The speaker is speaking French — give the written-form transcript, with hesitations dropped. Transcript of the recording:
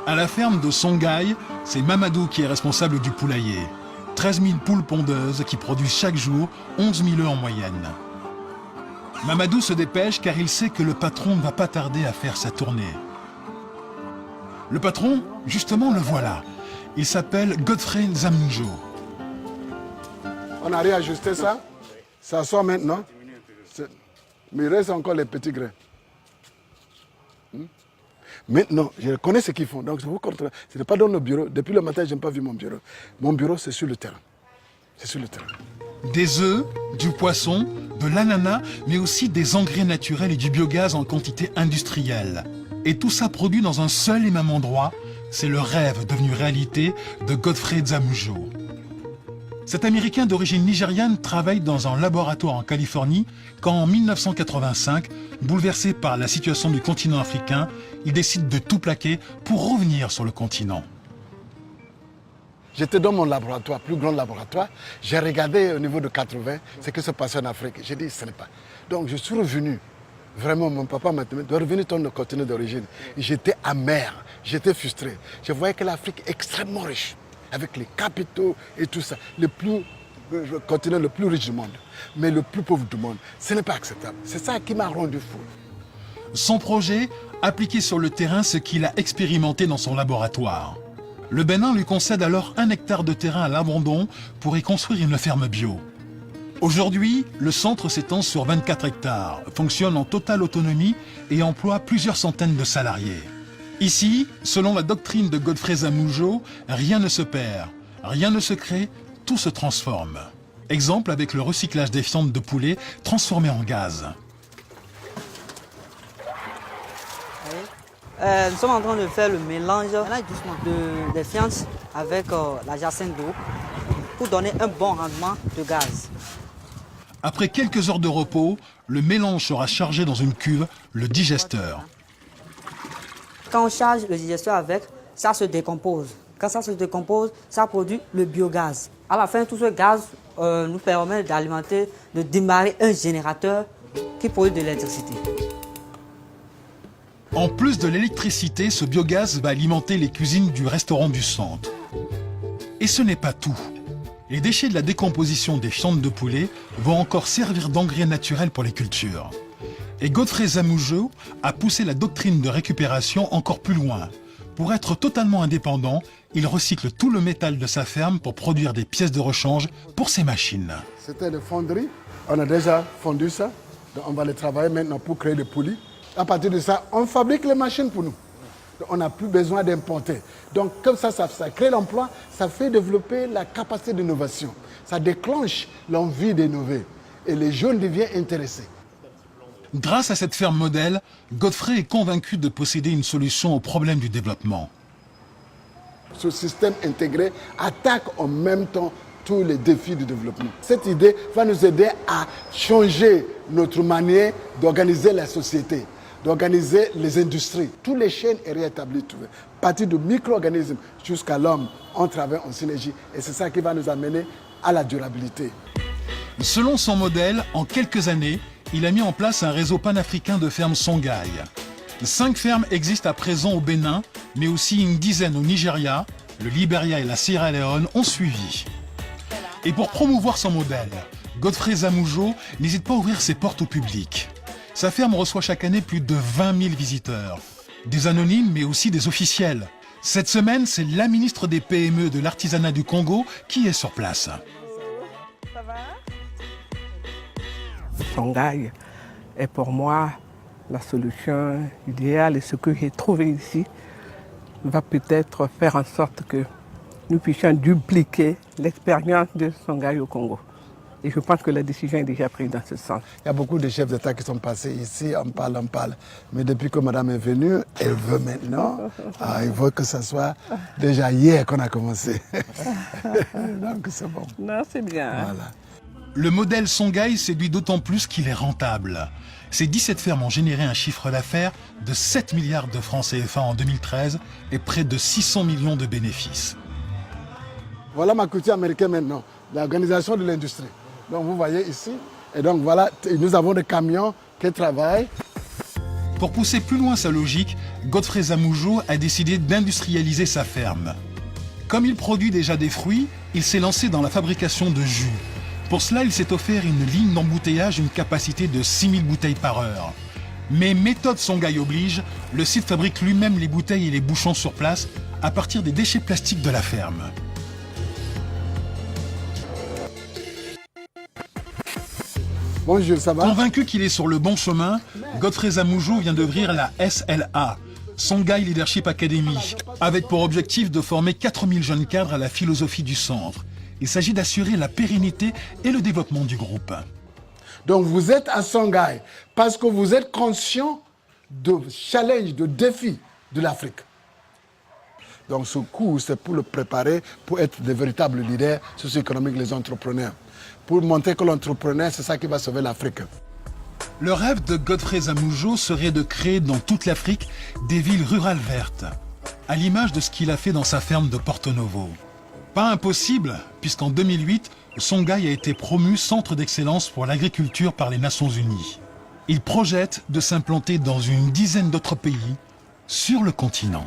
À la ferme de Songhai, c'est Mamadou qui est responsable du poulailler. 13 000 poules pondeuses qui produisent chaque jour 11 000 œufs en moyenne. Mamadou se dépêche car il sait que le patron ne va pas tarder à faire sa tournée. Le patron, justement, le voilà. Il s'appelle Godfrey Zamunjo. On a réajusté ça. Ça sort maintenant. Mais il reste encore les petits grains. Maintenant, je connais ce qu'ils font. Donc, je vous contrôle. Ce n'est pas dans le bureau. Depuis le matin, je n'ai pas vu mon bureau. Mon bureau, c'est sur le terrain. C'est sur le terrain. Des œufs, du poisson, de l'ananas, mais aussi des engrais naturels et du biogaz en quantité industrielle. Et tout ça produit dans un seul et même endroit. C'est le rêve devenu réalité de Godfrey Zamunjo. Cet Américain d'origine nigériane travaille dans un laboratoire en Californie quand en 1985, bouleversé par la situation du continent africain, il décide de tout plaquer pour revenir sur le continent. J'étais dans mon laboratoire, plus grand laboratoire. J'ai regardé au niveau de 80 ce qui se passait en Afrique. J'ai dit, ce n'est pas. Donc je suis revenu. Vraiment, mon papa m'a dit, de revenir dans le continent d'origine. J'étais amer, j'étais frustré. Je voyais que l'Afrique est extrêmement riche, avec les capitaux et tout ça. Le continent le plus riche du monde, mais le plus pauvre du monde. Ce n'est pas acceptable. C'est ça qui m'a rendu fou. Son projet, appliquer sur le terrain ce qu'il a expérimenté dans son laboratoire. Le Bénin lui concède alors 1 hectare de terrain à l'abandon pour y construire une ferme bio. Aujourd'hui, le centre s'étend sur 24 hectares, fonctionne en totale autonomie et emploie plusieurs centaines de salariés. Ici, selon la doctrine de Godfrey Zamunjo, rien ne se perd, rien ne se crée, tout se transforme. Exemple avec le recyclage des fientes de poulet transformées en gaz. Nous sommes en train de faire le mélange des fientes avec la jacinthe d'eau pour donner un bon rendement de gaz. Après quelques heures de repos, le mélange sera chargé dans une cuve, le digesteur. Quand on charge le digesteur avec, ça se décompose. Quand ça se décompose, ça produit le biogaz. À la fin, tout ce gaz nous permet d'alimenter, de démarrer un générateur qui produit de l'électricité. En plus de l'électricité, ce biogaz va alimenter les cuisines du restaurant du centre. Et ce n'est pas tout. Les déchets de la décomposition des fientes de poulet vont encore servir d'engrais naturel pour les cultures. Et Godfrey Zamunjo a poussé la doctrine de récupération encore plus loin. Pour être totalement indépendant, il recycle tout le métal de sa ferme pour produire des pièces de rechange pour ses machines. C'était des fonderies. On a déjà fondu ça. Donc on va les travailler maintenant pour créer des poulies. À partir de ça, on fabrique les machines pour nous. Donc on n'a plus besoin d'importer. Donc comme ça crée l'emploi, ça fait développer la capacité d'innovation. Ça déclenche l'envie d'innover. Et les jeunes deviennent intéressés. Grâce à cette ferme modèle, Godfrey est convaincu de posséder une solution au problème du développement. Ce système intégré attaque en même temps tous les défis du développement. Cette idée va nous aider à changer notre manière d'organiser la société, d'organiser les industries. Toutes les chaînes sont réétablies, à partir de micro-organismes jusqu'à l'homme, on travaille en synergie. Et c'est ça qui va nous amener à la durabilité. Selon son modèle, en quelques années, il a mis en place un réseau panafricain de fermes Songhai. 5 fermes existent à présent au Bénin, mais aussi une dizaine au Nigeria. Le Libéria et la Sierra Leone ont suivi. Et pour promouvoir son modèle, Godfrey Zamunjo n'hésite pas à ouvrir ses portes au public. Sa ferme reçoit chaque année plus de 20 000 visiteurs. Des anonymes, mais aussi des officiels. Cette semaine, c'est la ministre des PME de l'artisanat du Congo qui est sur place. Ça va? Songhai est pour moi la solution idéale et ce que j'ai trouvé ici va peut-être faire en sorte que nous puissions dupliquer l'expérience de Songhai au Congo. Et je pense que la décision est déjà prise dans ce sens. Il y a beaucoup de chefs d'État qui sont passés ici, on parle. Mais depuis que madame est venue, elle veut maintenant. Il faut que ce soit déjà hier qu'on a commencé. Donc c'est bon. Non, c'est bien. Voilà. Le modèle Songhai séduit d'autant plus qu'il est rentable. Ces 17 fermes ont généré un chiffre d'affaires de 7 milliards de francs CFA en 2013 et près de 600 millions de bénéfices. Voilà ma culture américaine maintenant, l'organisation de l'industrie. Donc vous voyez ici, et donc voilà, nous avons des camions qui travaillent. Pour pousser plus loin sa logique, Godfrey Zamoujo a décidé d'industrialiser sa ferme. Comme il produit déjà des fruits, il s'est lancé dans la fabrication de jus. Pour cela, il s'est offert une ligne d'embouteillage d'une capacité de 6000 bouteilles par heure. Mais méthode Songhai oblige, le site fabrique lui-même les bouteilles et les bouchons sur place à partir des déchets plastiques de la ferme. Bonjour, ça va? Convaincu qu'il est sur le bon chemin, Godfrey Zamoujo vient d'ouvrir la SLA, Songhai Leadership Academy, avec pour objectif de former 4000 jeunes cadres à la philosophie du centre. Il s'agit d'assurer la pérennité et le développement du groupe. Donc vous êtes à Songhai parce que vous êtes conscient de challenge, de défis de l'Afrique. Donc ce cours, c'est pour le préparer, pour être de véritables leaders socio-économiques, les entrepreneurs. Pour montrer que l'entrepreneur, c'est ça qui va sauver l'Afrique. Le rêve de Godfrey Zamoujo serait de créer dans toute l'Afrique des villes rurales vertes, à l'image de ce qu'il a fait dans sa ferme de Porto Novo. Pas impossible, puisqu'en 2008, Songhai a été promu centre d'excellence pour l'agriculture par les Nations Unies. Il projette de s'implanter dans une dizaine d'autres pays sur le continent.